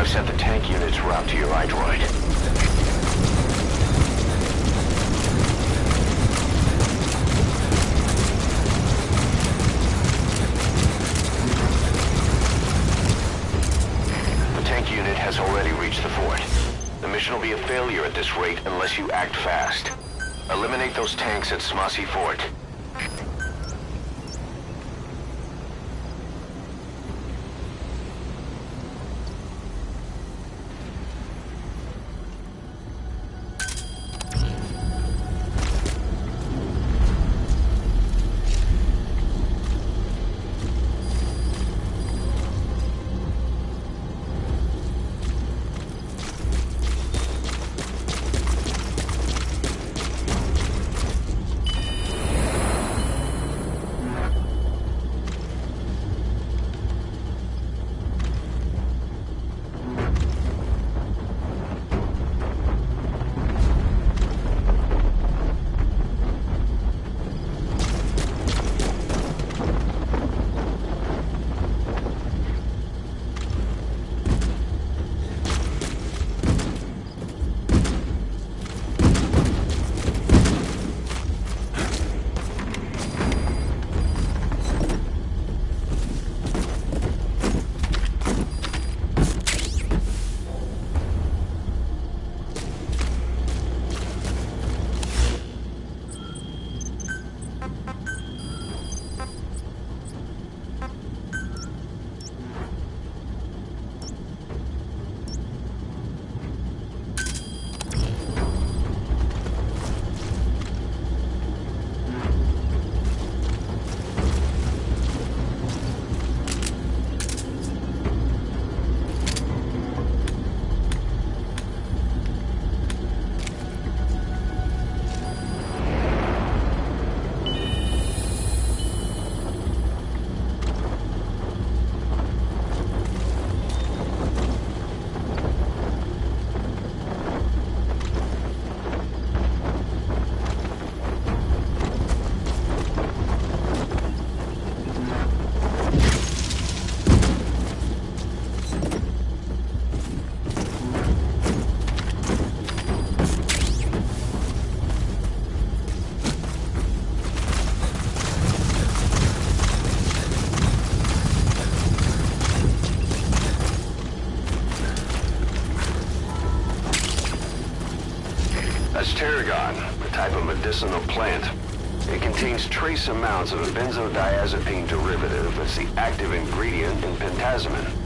I've set the tank unit's route to your iDroid. The tank unit has already reached the fort. The mission will be a failure at this rate unless you act fast. Eliminate those tanks at Smassi Fort. That's tarragon, a type of medicinal plant. It contains trace amounts of a benzodiazepine derivative that's the active ingredient in pentazemin.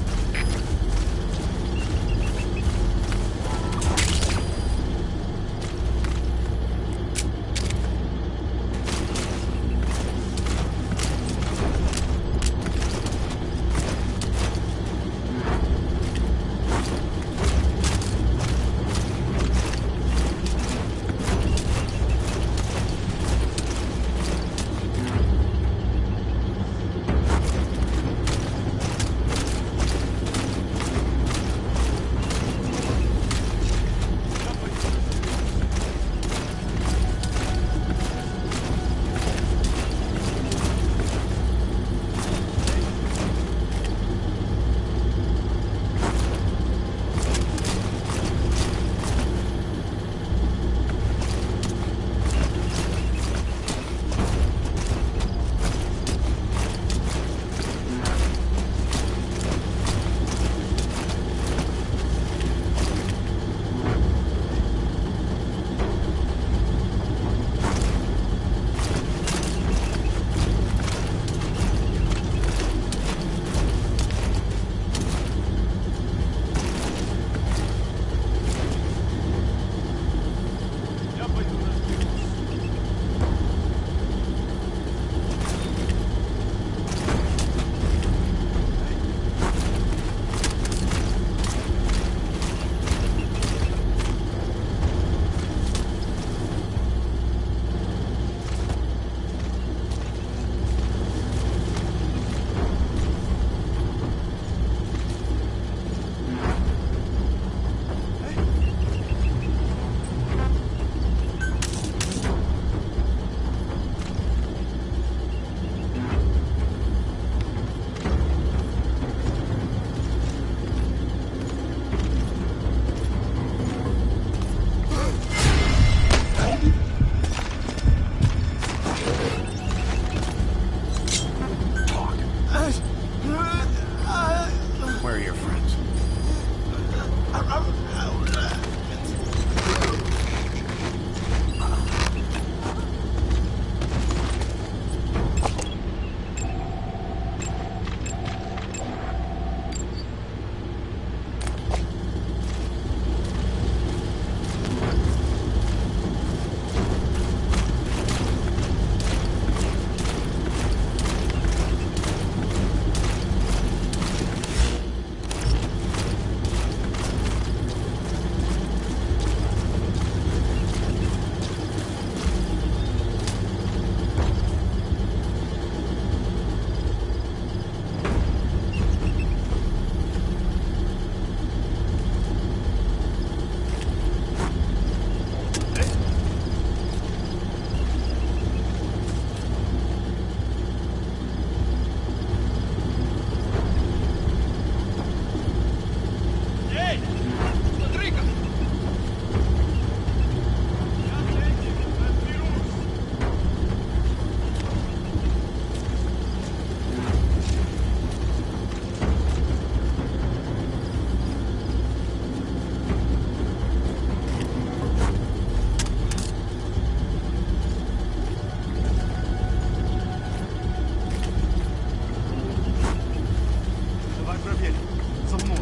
заниматься мной.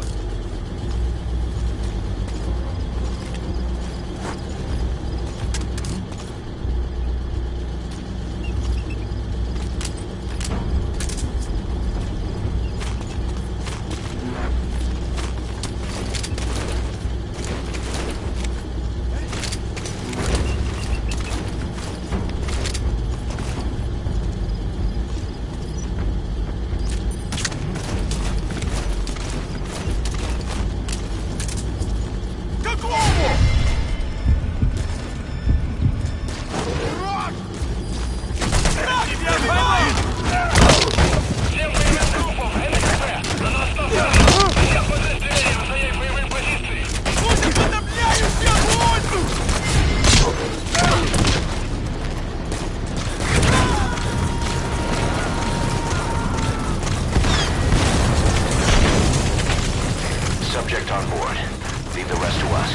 Subject on board. Leave the rest to us.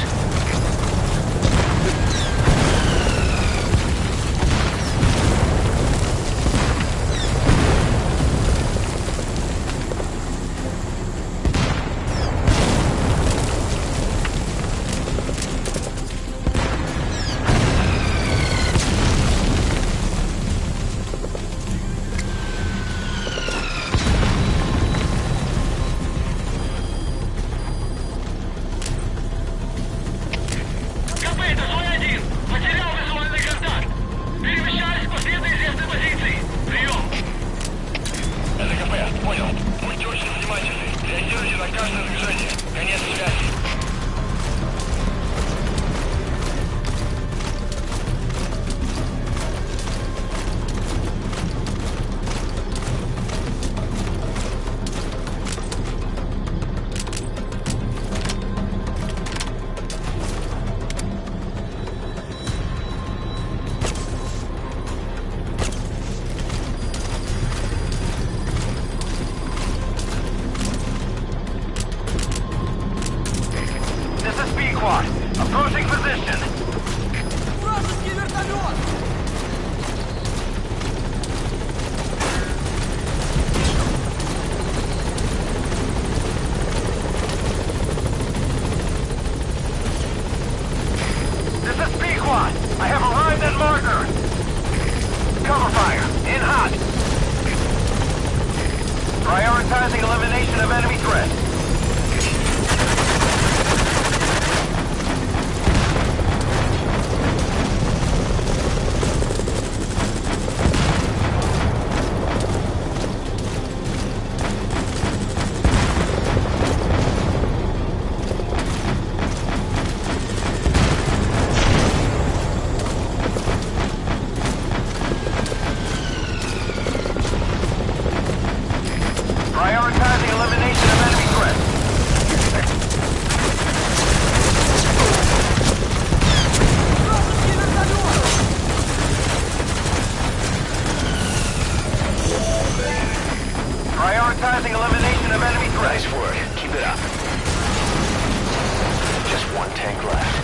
Approaching position. Вражеский вертолет! This is Pequod. I have arrived at marker. Cover fire. In hot. Prioritizing elimination of enemy threats. Prioritizing elimination of enemy threats. Вражеский вертолет! Prioritizing elimination of enemy threats. Nice work. Keep it up. Just one tank left.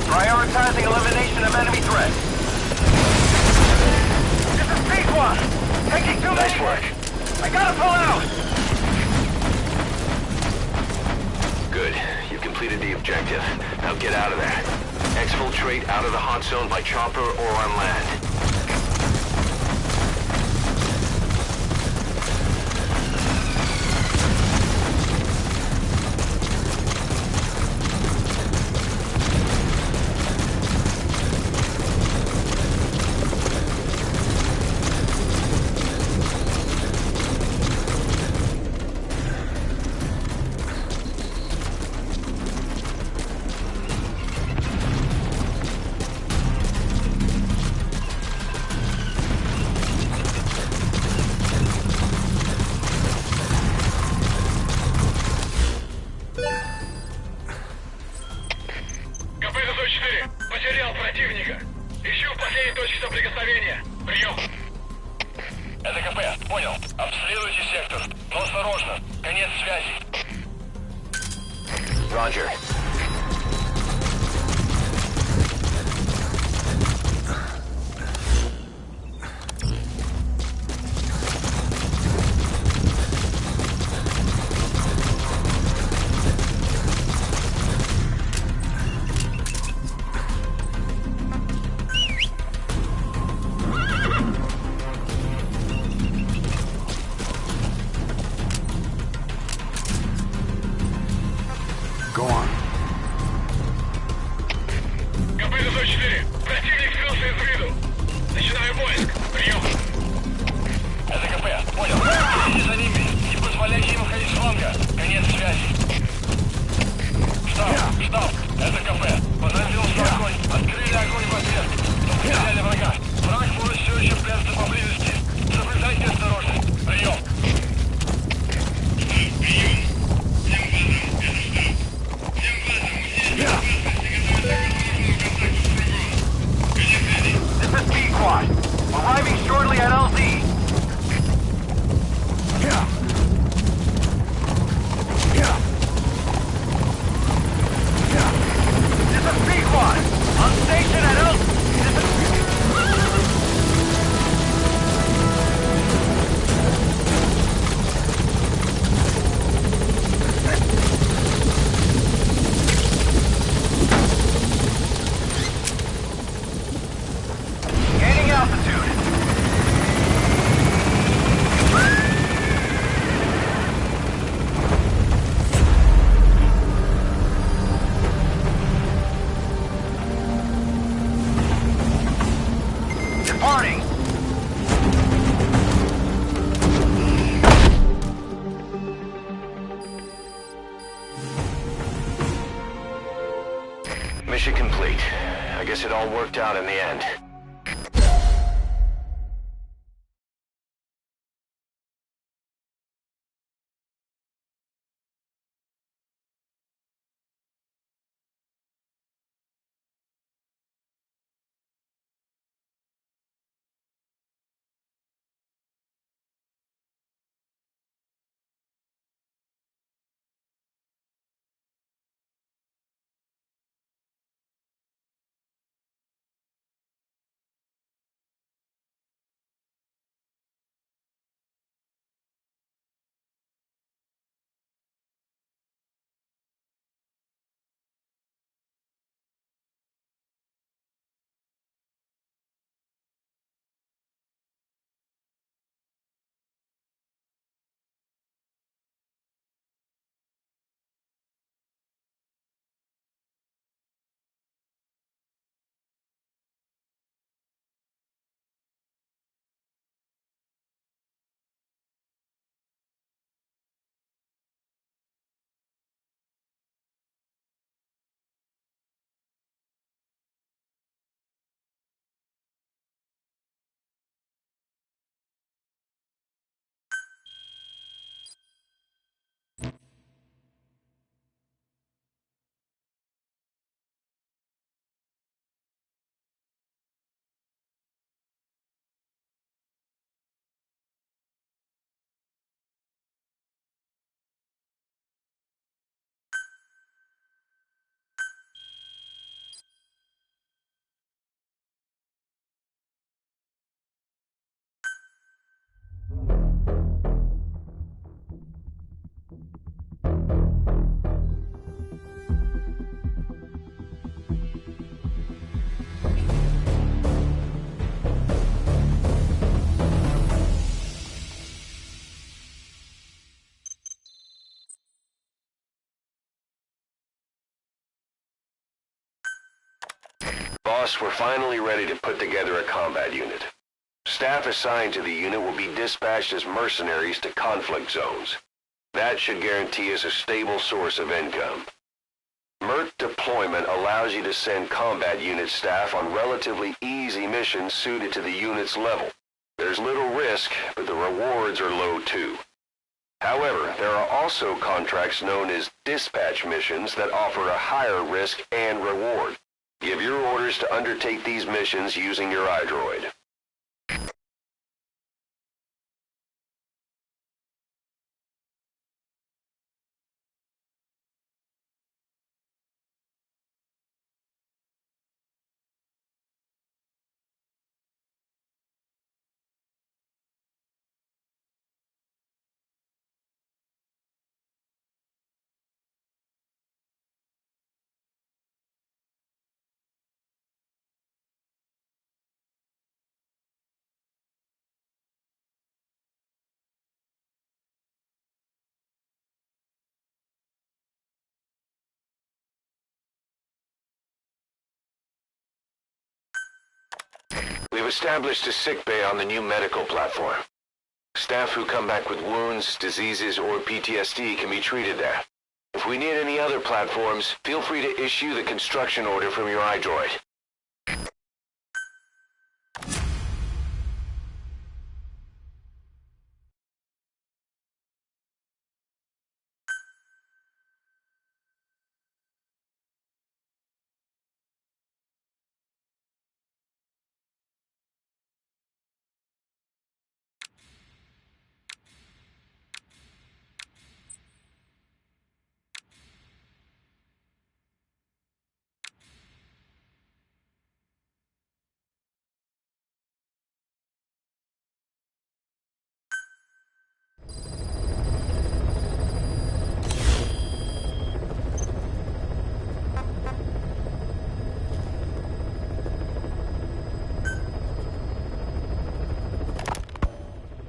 Prioritizing elimination of enemy threats. This is Pequod. Taking too Nice many. work. I gotta pull out. Good. You've completed the objective. Now get out of there. Exfiltrate out of the hot zone by chopper or on land. Потерял противника. Ищу в последней точке соприкосновения. Прием. Это КП, понял. Обстреливайте сектор. Но осторожно. Конец связи. Roger. Ожидаю войск. Прием. СКП, понял. Следи за ними. Не позволяйте им ходить с фланга. Конец связи. Штаб. СКП. Понадобился огонь. Открыли огонь в ответ. Потеряли врага. Враг может все еще прятаться поблизости. Соблюдайте осторожность. Прием. This is Pequod. Arriving shortly at LZ. This is Pequod. On station at LZ. Gaining altitude. Departing. Mission complete. I guess it all worked out in the end. Boss, we're finally ready to put together a combat unit. Staff assigned to the unit will be dispatched as mercenaries to conflict zones. That should guarantee us a stable source of income. MERT deployment allows you to send combat unit staff on relatively easy missions suited to the unit's level. There's little risk, but the rewards are low too. However, there are also contracts known as dispatch missions that offer a higher risk and reward. Give your orders to undertake these missions using your iDroid. We've established a sickbay on the new medical platform. Staff who come back with wounds, diseases, or PTSD can be treated there. If we need any other platforms, feel free to issue the construction order from your iDroid.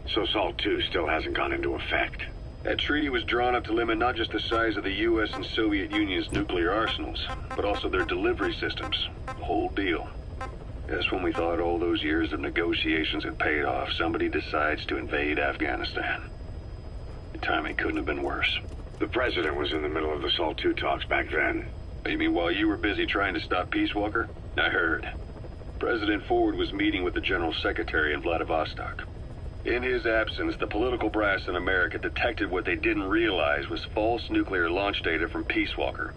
So SALT II still hasn't gone into effect. That treaty was drawn up to limit not just the size of the U.S. and Soviet Union's nuclear arsenals, but also their delivery systems. The whole deal. Just when we thought all those years of negotiations had paid off, somebody decides to invade Afghanistan. The timing couldn't have been worse. The president was in the middle of the SALT II talks back then. You mean while you were busy trying to stop Peace Walker? I heard. President Ford was meeting with the General Secretary in Vladivostok. In his absence, the political brass in America detected what they didn't realize was false nuclear launch data from Peace Walker,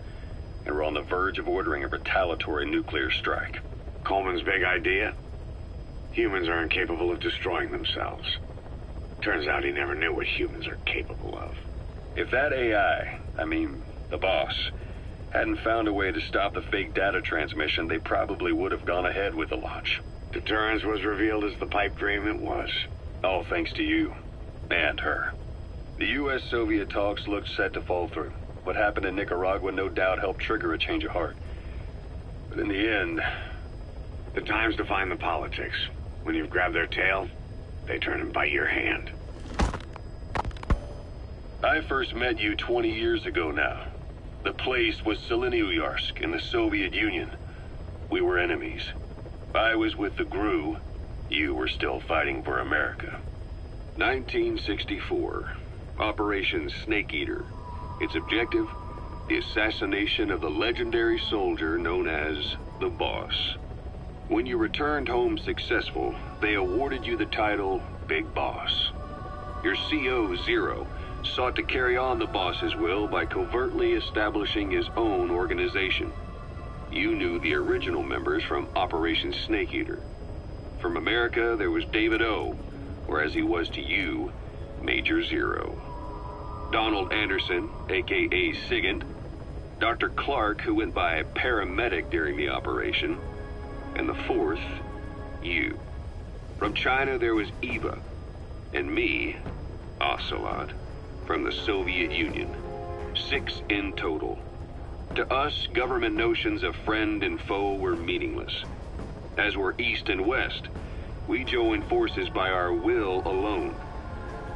and were on the verge of ordering a retaliatory nuclear strike. Coleman's big idea? Humans are incapable of destroying themselves. Turns out he never knew what humans are capable of. If that AI, the boss, hadn't found a way to stop the fake data transmission, they probably would have gone ahead with the launch. Deterrence was revealed as the pipe dream it was. All thanks to you. And her. The U.S.-Soviet talks looked set to fall through. What happened in Nicaragua no doubt helped trigger a change of heart. But in the end... The time's define the politics. When you've grabbed their tail, they turn and bite your hand. I first met you 20 years ago now. The place was Selenouyarsk in the Soviet Union. We were enemies. I was with the GRU. You were still fighting for America. 1964. Operation Snake Eater. Its objective? The assassination of the legendary soldier known as the Boss. When you returned home successful, they awarded you the title Big Boss. Your CO, Zero, sought to carry on the Boss's will by covertly establishing his own organization. You knew the original members from Operation Snake Eater. From America, there was David O., or as he was to you, Major Zero. Donald Anderson, a.k.a. Sigint. Dr. Clark, who went by paramedic during the operation. And the fourth, you. From China, there was Eva. And me, Ocelot, from the Soviet Union. 6 in total. To us, government notions of friend and foe were meaningless. As were East and West, we joined forces by our will alone.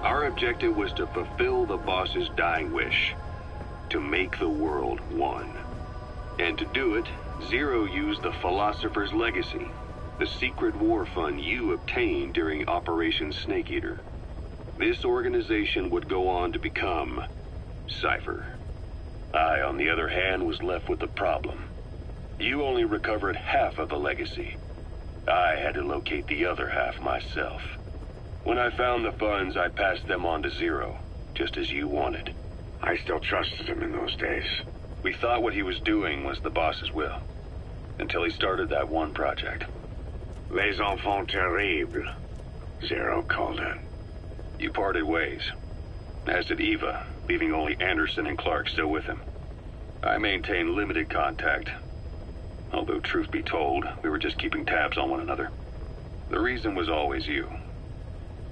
Our objective was to fulfill the Boss's dying wish, to make the world one. And to do it, Zero used the Philosopher's Legacy, the secret war fund you obtained during Operation Snake Eater. This organization would go on to become Cypher. I, on the other hand, was left with the problem. You only recovered half of the legacy. I had to locate the other half myself. When I found the funds, I passed them on to Zero, just as you wanted. I still trusted him in those days. We thought what he was doing was the Boss's will, until he started that one project. Les Enfants Terribles, Zero called it. You parted ways, as did Eva, leaving only Anderson and Clark still with him. I maintained limited contact, although truth be told, we were just keeping tabs on one another. The reason was always you.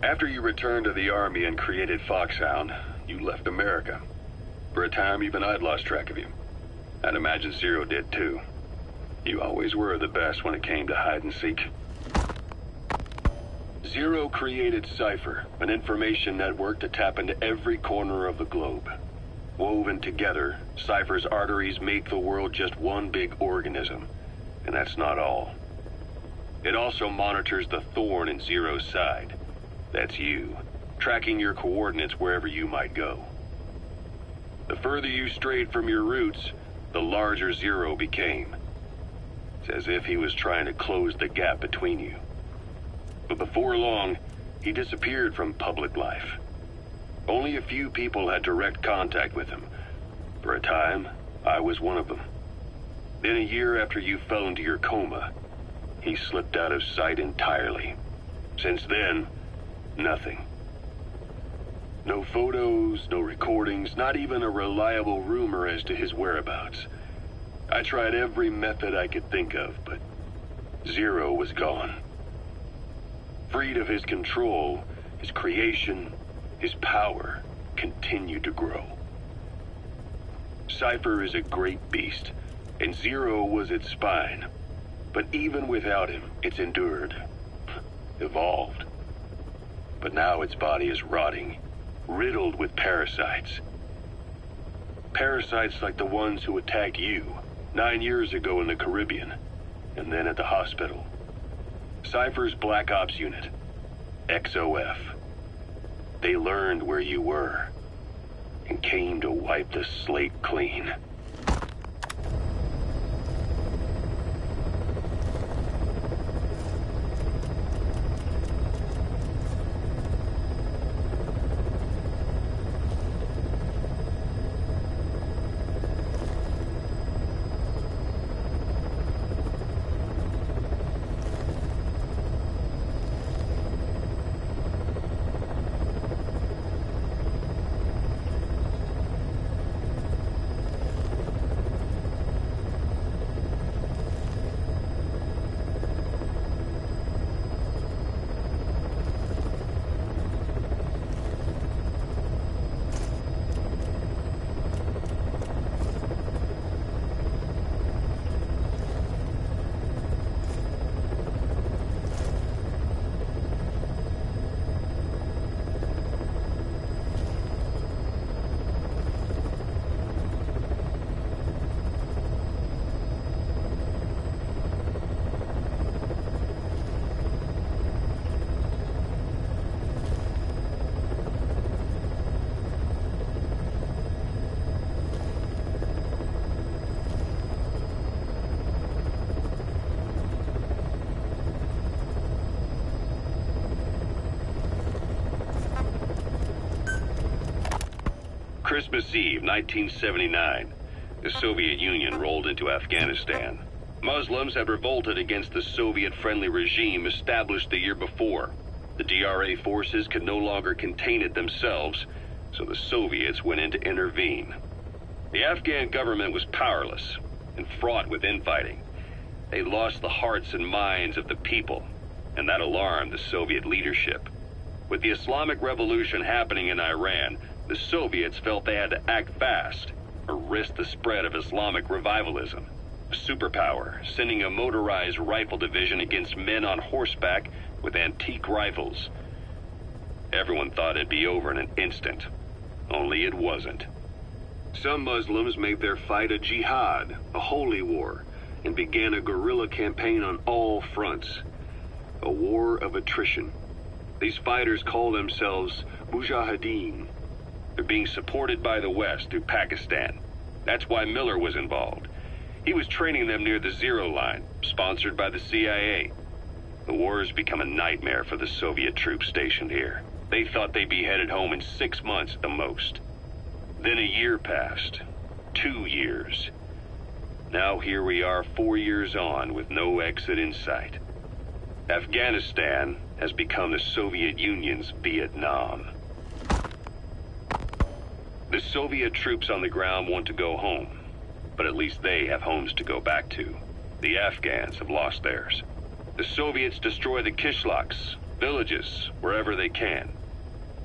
After you returned to the Army and created Foxhound, you left America. For a time, even I'd lost track of you. I'd imagine Zero did too. You always were the best when it came to hide and seek. Zero created Cypher, an information network to tap into every corner of the globe. Woven together, Cypher's arteries make the world just one big organism. And that's not all. It also monitors the thorn in Zero's side. That's you, tracking your coordinates wherever you might go. The further you strayed from your roots, the larger Zero became. It's as if he was trying to close the gap between you. But before long, he disappeared from public life. Only a few people had direct contact with him. For a time, I was one of them. Then a year after you fell into your coma, he slipped out of sight entirely. Since then, nothing. No photos, no recordings, not even a reliable rumor as to his whereabouts. I tried every method I could think of, but Zero was gone. Freed of his control, his creation, his power continued to grow. Cypher is a great beast, and Zero was its spine. But even without him, it's endured, evolved. But now its body is rotting, riddled with parasites. Parasites like the ones who attacked you 9 years ago in the Caribbean, and then at the hospital. Cypher's Black Ops unit, XOF. They learned where you were, and came to wipe the slate clean. Christmas Eve, 1979, the Soviet Union rolled into Afghanistan. Muslims had revolted against the Soviet-friendly regime established the year before. The DRA forces could no longer contain it themselves, so the Soviets went in to intervene. The Afghan government was powerless and fraught with infighting. They lost the hearts and minds of the people, and that alarmed the Soviet leadership. With the Islamic Revolution happening in Iran, the Soviets felt they had to act fast or risk the spread of Islamic revivalism. A superpower, sending a motorized rifle division against men on horseback with antique rifles. Everyone thought it'd be over in an instant, only it wasn't. Some Muslims made their fight a jihad, a holy war, and began a guerrilla campaign on all fronts. A war of attrition. These fighters call themselves Mujahideen. They're being supported by the West through Pakistan. That's why Miller was involved. He was training them near the Zero Line, sponsored by the CIA. The war has become a nightmare for the Soviet troops stationed here. They thought they'd be headed home in 6 months at the most. Then a year passed. 2 years. Now here we are 4 years on with no exit in sight. Afghanistan has become the Soviet Union's Vietnam. The Soviet troops on the ground want to go home, but at least they have homes to go back to. The Afghans have lost theirs. The Soviets destroy the kishlaks, villages, wherever they can.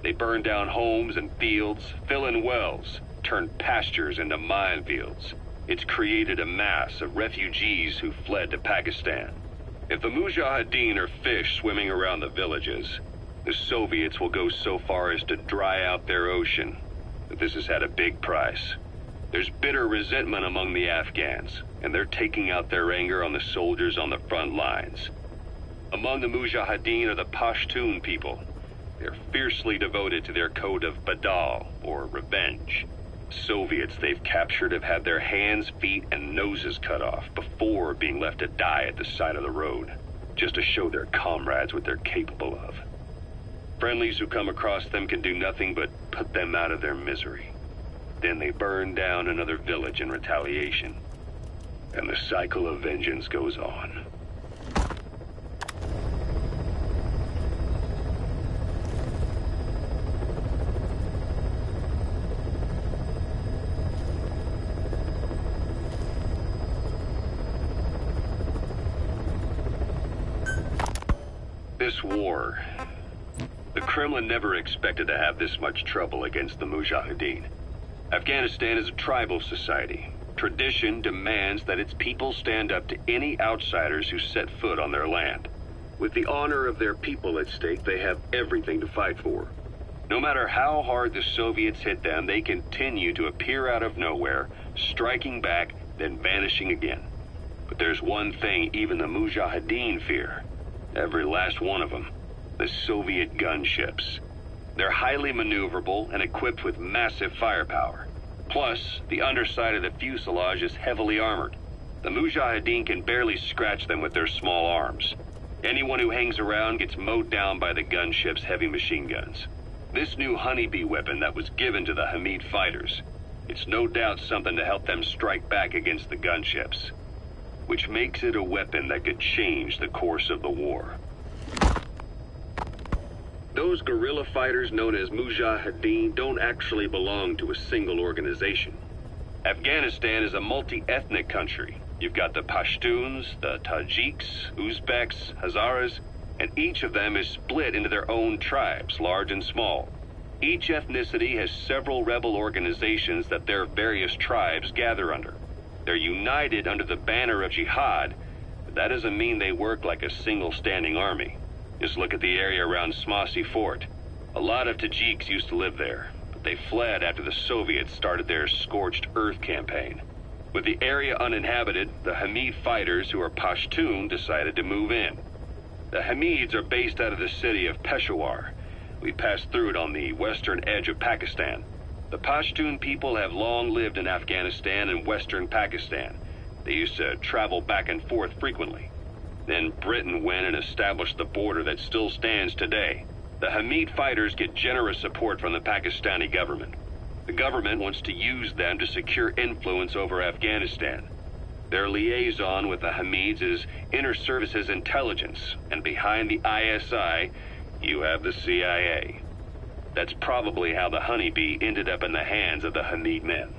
They burn down homes and fields, fill in wells, turn pastures into minefields. It's created a mass of refugees who fled to Pakistan. If the Mujahideen are fish swimming around the villages, the Soviets will go so far as to dry out their ocean. But this has had a big price. There's bitter resentment among the Afghans, and they're taking out their anger on the soldiers on the front lines. Among the Mujahideen are the Pashtun people. They're fiercely devoted to their code of Badal, or revenge. Soviets they've captured have had their hands, feet, and noses cut off before being left to die at the side of the road, just to show their comrades what they're capable of. Friendlies who come across them can do nothing but put them out of their misery. Then they burn down another village in retaliation. And the cycle of vengeance goes on. This war, the Kremlin never expected to have this much trouble against the Mujahideen. Afghanistan is a tribal society. Tradition demands that its people stand up to any outsiders who set foot on their land. With the honor of their people at stake, they have everything to fight for. No matter how hard the Soviets hit them, they continue to appear out of nowhere, striking back, then vanishing again. But there's one thing even the Mujahideen fear. Every last one of them. The Soviet gunships. They're highly maneuverable and equipped with massive firepower. Plus, the underside of the fuselage is heavily armored. The Mujahideen can barely scratch them with their small arms. Anyone who hangs around gets mowed down by the gunship's heavy machine guns. This new honeybee weapon that was given to the Hamid fighters, it's no doubt something to help them strike back against the gunships, which makes it a weapon that could change the course of the war. Those guerrilla fighters known as Mujahideen don't actually belong to a single organization. Afghanistan is a multi-ethnic country. You've got the Pashtuns, the Tajiks, Uzbeks, Hazaras, and each of them is split into their own tribes, large and small. Each ethnicity has several rebel organizations that their various tribes gather under. They're united under the banner of jihad, but that doesn't mean they work like a single standing army. Just look at the area around Smasy Fort. A lot of Tajiks used to live there, but they fled after the Soviets started their Scorched Earth campaign. With the area uninhabited, the Hamid fighters, who are Pashtun, decided to move in. The Hamids are based out of the city of Peshawar. We passed through it on the western edge of Pakistan. The Pashtun people have long lived in Afghanistan and western Pakistan. They used to travel back and forth frequently. Then Britain went and established the border that still stands today. The Hamid fighters get generous support from the Pakistani government. The government wants to use them to secure influence over Afghanistan. Their liaison with the Hamids is Inter-Services Intelligence, and behind the ISI, you have the CIA. That's probably how the honeybee ended up in the hands of the Hamid men.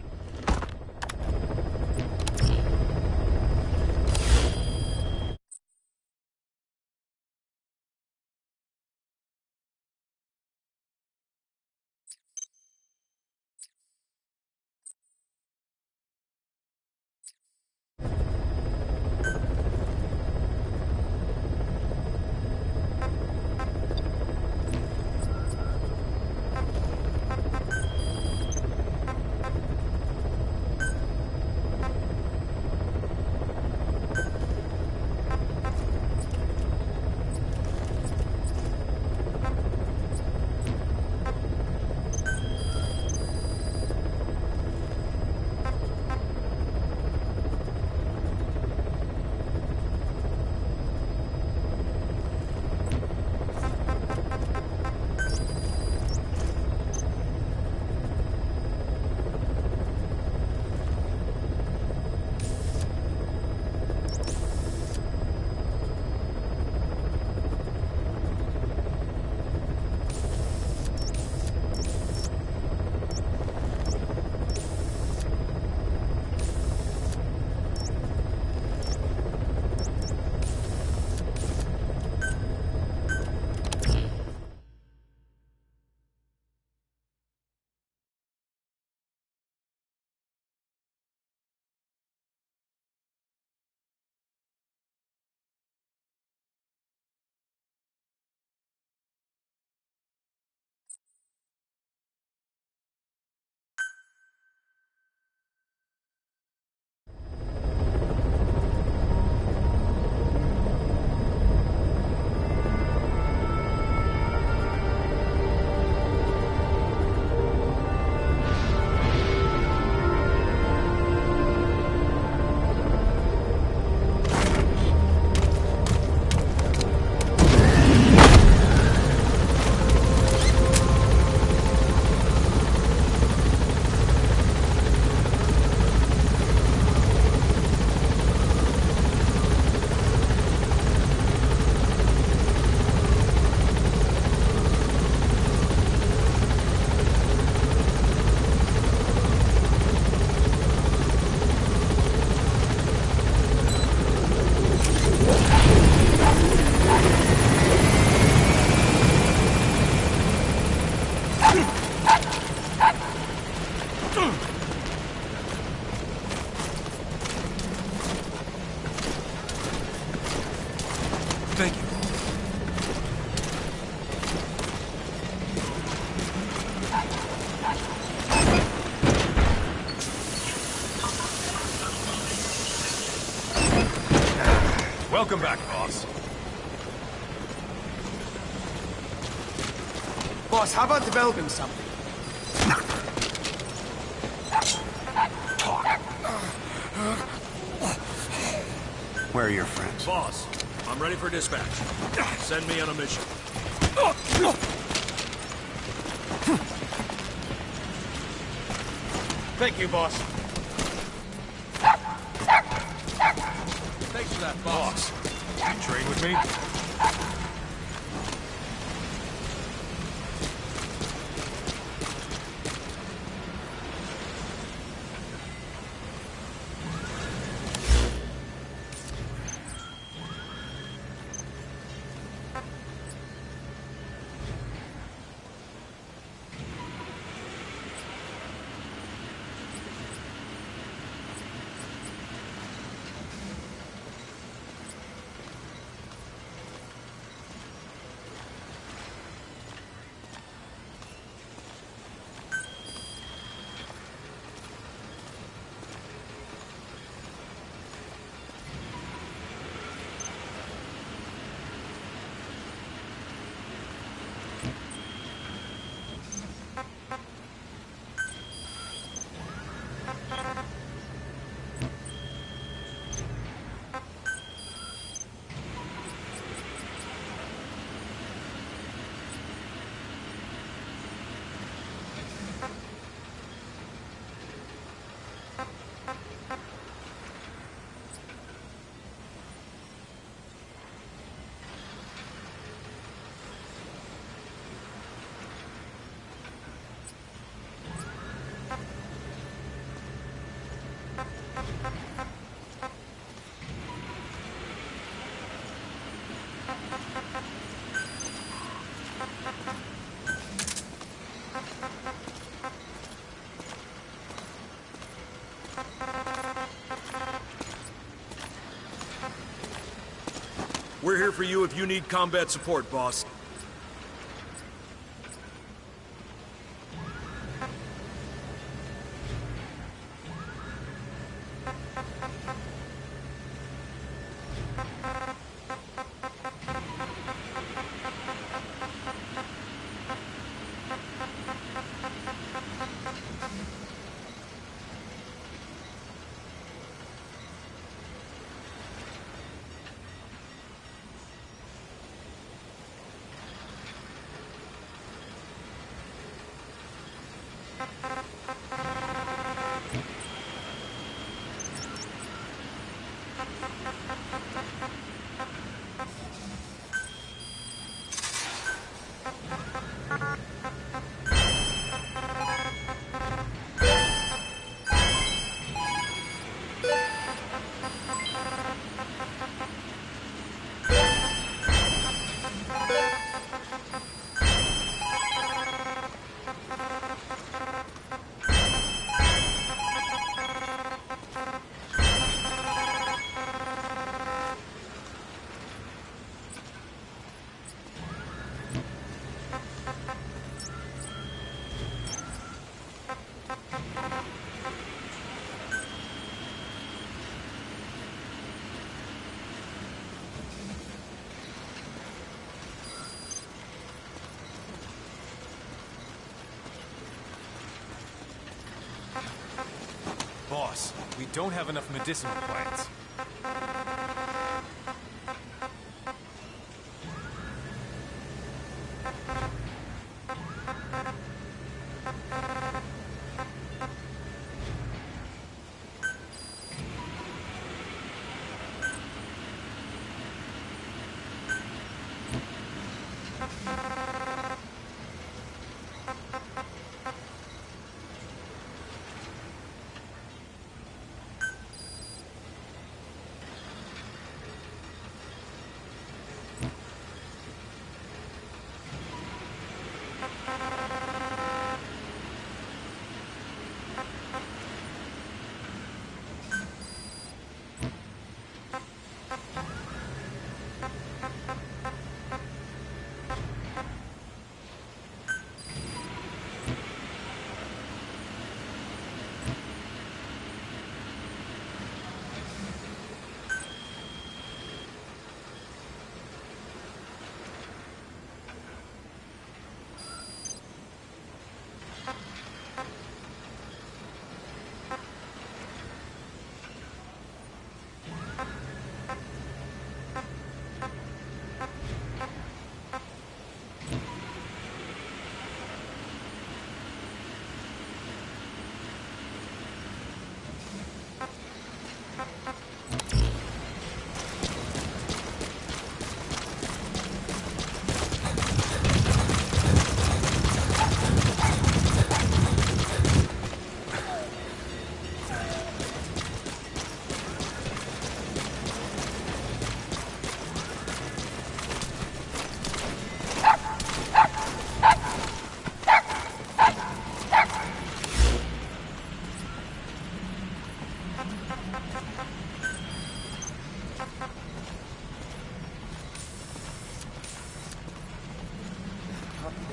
Welcome back, boss. Boss, how about developing something? Where are your friends? Boss, I'm ready for dispatch. Send me on a mission. Thank you, boss. Thanks for that, boss. You train with me? We're here for you if you need combat support, boss. Boss, we don't have enough medicinal plants.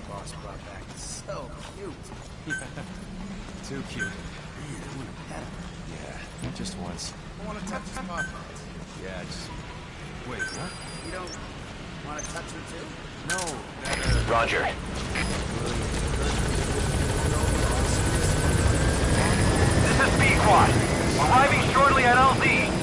boss brought back is so cute. Too cute. Man, I want to pet him. Yeah, just once. I want to touch his pop. Yeah, just... Wait, what? You don't want to touch him too? No, Roger. This is Pequod. Arriving shortly at LZ.